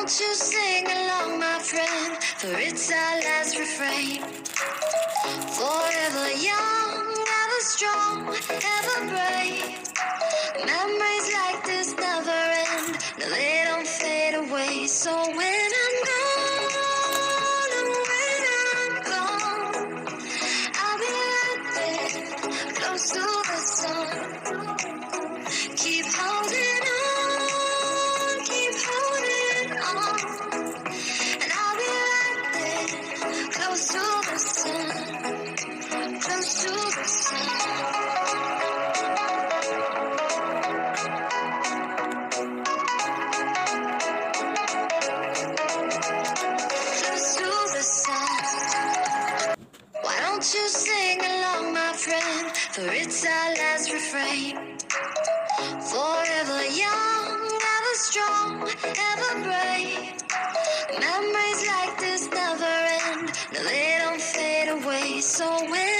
don't you sing along, my friend, for it's our last refrain. Forever young, ever strong, ever brave. Memories like this never end, no, they don't fade away. So when I'm gone, and when I'm gone, I'll be right there, close to the sun. Keep holding on, keep holding on, and I'll be right there, close to the sun, close to the sun. Why don't you sing along, my friend, for it's our last refrain. Forever young, ever strong, ever brave. Memories like this never end, no, they don't fade away. So when